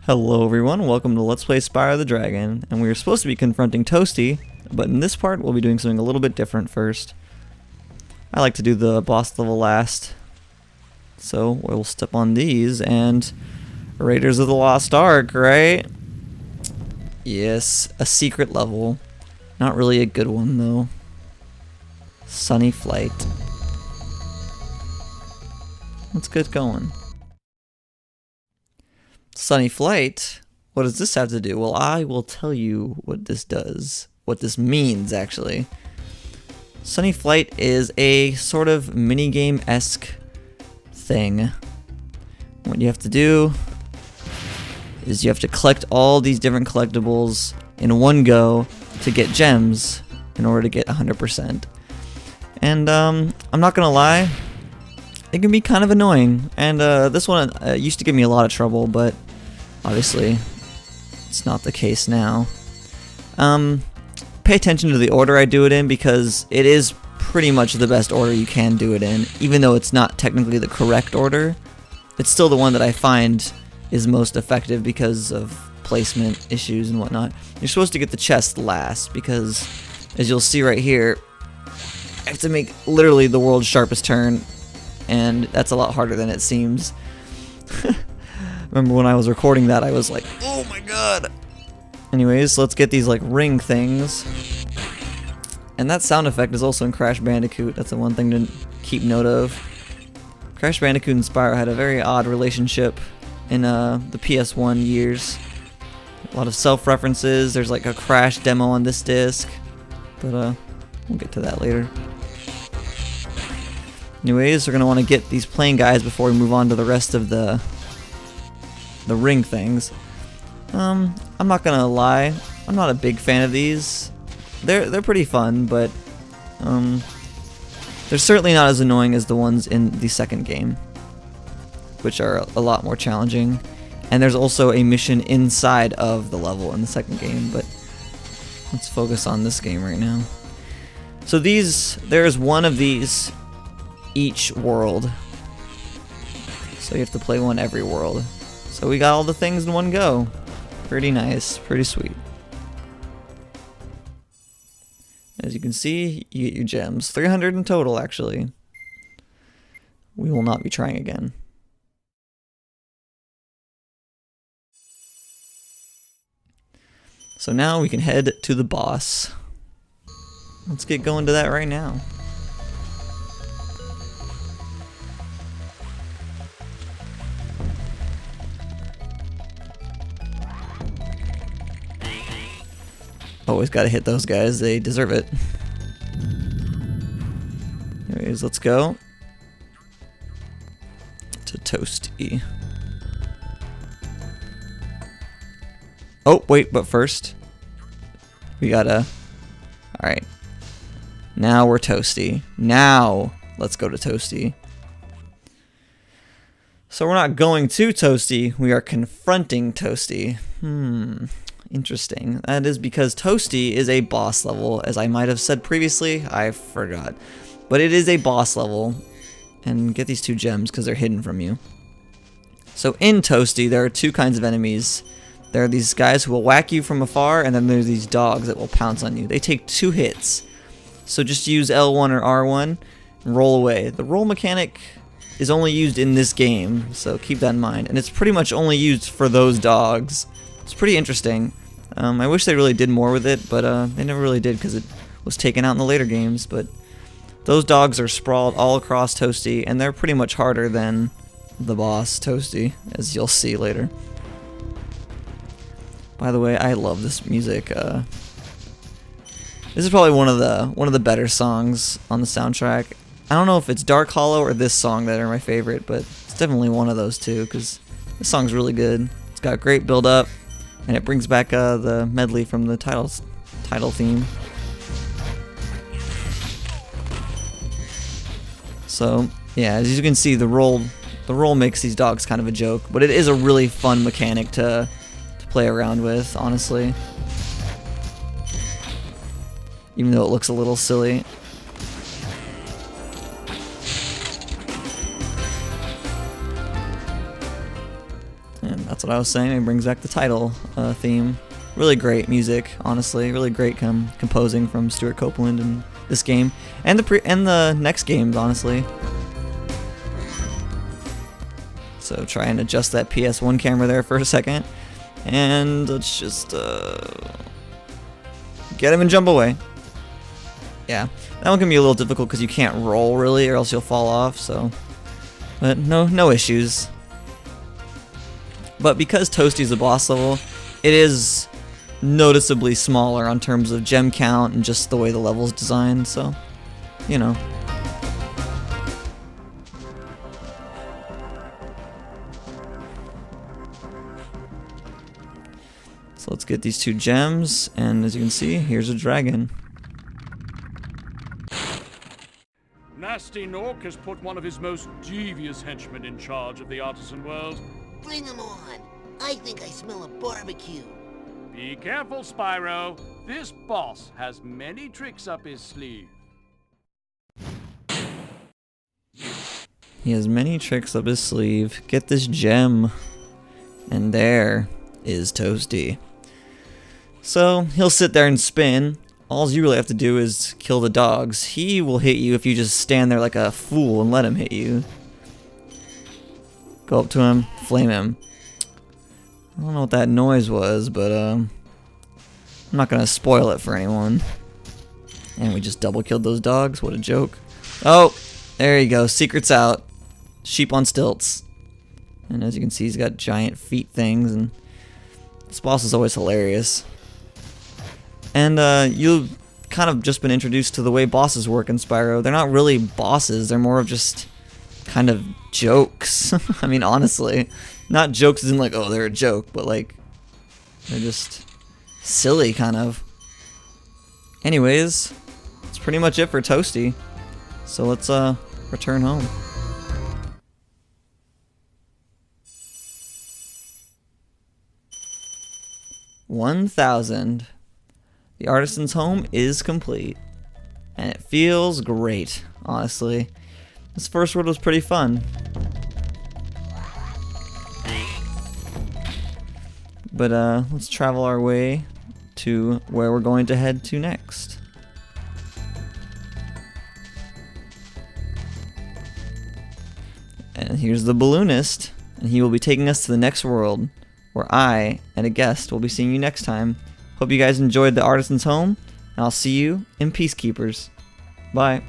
Hello everyone, welcome to Let's Play Spyro the Dragon, and we are supposed to be confronting Toasty, but in this part we'll be doing something a little bit different first. I like to do the boss level last, so we'll step on these, and Raiders of the Lost Ark, right? Yes, a secret level. Not really a good one though. Sunny Flight. Let's get going. Sunny Flight? What does this have to do? Well, I will tell you what this does. What this means, actually. Sunny Flight is a sort of minigame-esque thing. What you have to do is you have to collect all these different collectibles in one go to get gems in order to get 100%. And I'm not gonna lie, it can be kind of annoying, and this one used to give me a lot of trouble, but obviously it's not the case now. Pay attention to the order I do it in, because it is pretty much the best order you can do it in. Even though it's not technically the correct order, it's still the one that I find is most effective because of placement issues and whatnot. You're supposed to get the chest last, because as you'll see right here, I have to make literally the world's sharpest turn, and that's a lot harder than it seems. Remember when I was recording that, I was like, oh my god! Anyways, let's get these like ring things. And that sound effect is also in Crash Bandicoot. That's the one thing to keep note of. Crash Bandicoot and Spyro had a very odd relationship in the PS1 years. A lot of self-references. There's like a Crash demo on this disc. But we'll get to that later. Anyways, we're going to want to get these plane guys before we move on to the rest of the ring things. I'm not going to lie, I'm not a big fan of these. They're pretty fun, but they're certainly not as annoying as the ones in the second game, which are a lot more challenging. And there's also a mission inside of the level in the second game, but let's focus on this game right now. So there's one of these each world, so you have to play one every world. So we got all the things in one go. Pretty nice, pretty sweet. As you can see, you get your gems. 300 in total, actually. We will not be trying again. So now we can head to the boss. Let's get going to that right now. Always gotta hit those guys, they deserve it. Anyways, let's go to Toasty. Oh, wait, but first, we gotta... Alright. Now we're Toasty. Now, let's go to Toasty. So we're not going to Toasty, we are confronting Toasty. Interesting. That is because Toasty is a boss level, as I might have said previously. I forgot. But it is a boss level. And get these 2 gems because they're hidden from you. So in Toasty, there are 2 kinds of enemies. There are these guys who will whack you from afar, and then there's these dogs that will pounce on you. They take 2 hits. So just use L1 or R1 and roll away. The roll mechanic is only used in this game, so keep that in mind. And it's pretty much only used for those dogs. It's pretty interesting. I wish they really did more with it, but they never really did because it was taken out in the later games. But those dogs are sprawled all across Toasty, and they're pretty much harder than the boss Toasty, as you'll see later. By the way, I love this music. This is probably one of the better songs on the soundtrack. I don't know if it's Dark Hollow or this song that are my favorite, but it's definitely one of those two because this song's really good. It's got great build up. And it brings back the medley from the title theme. So yeah, as you can see, the roll makes these dogs kind of a joke, but it is a really fun mechanic to play around with, honestly. Even though it looks a little silly. And that's what I was saying. It brings back the title theme. Really great music, honestly. Really great composing from Stuart Copeland in this game, and the next games, honestly. So try and adjust that PS1 camera there for a second, and let's just get him and jump away. Yeah, that one can be a little difficult because you can't roll really, or else you'll fall off. So, but no issues. But because Toasty's a boss level, it is noticeably smaller on terms of gem count and just the way the level's designed, so, you know. So let's get these 2 gems, and as you can see, here's a dragon. Nasty Nork has put one of his most devious henchmen in charge of the artisan world. Bring him on. I think I smell a barbecue. Be careful, Spyro. This boss has many tricks up his sleeve. He has many tricks up his sleeve. Get this gem. And there is Toasty. So, he'll sit there and spin. All you really have to do is kill the dogs. He will hit you if you just stand there like a fool and let him hit you. Go up to him, flame him. I don't know what that noise was, but I'm not gonna spoil it for anyone. And we just double killed those dogs. What a joke. Oh, there you go. Secret's out. Sheep on stilts. And as you can see, he's got giant feet things, and this boss is always hilarious. And you've kind of just been introduced to the way bosses work in Spyro. They're not really bosses. They're more of just kind of jokes. I mean, honestly. Not jokes as in like, oh, they're a joke, but like, they're just silly, kind of. Anyways, that's pretty much it for Toasty. So let's return home. $1,000. The artisan's home is complete. And it feels great, honestly. This first world was pretty fun. But let's travel our way to where we're going to head to next. And here's the balloonist, and he will be taking us to the next world, where I and a guest will be seeing you next time. Hope you guys enjoyed the Artisan's Home, and I'll see you in Peacekeepers. Bye.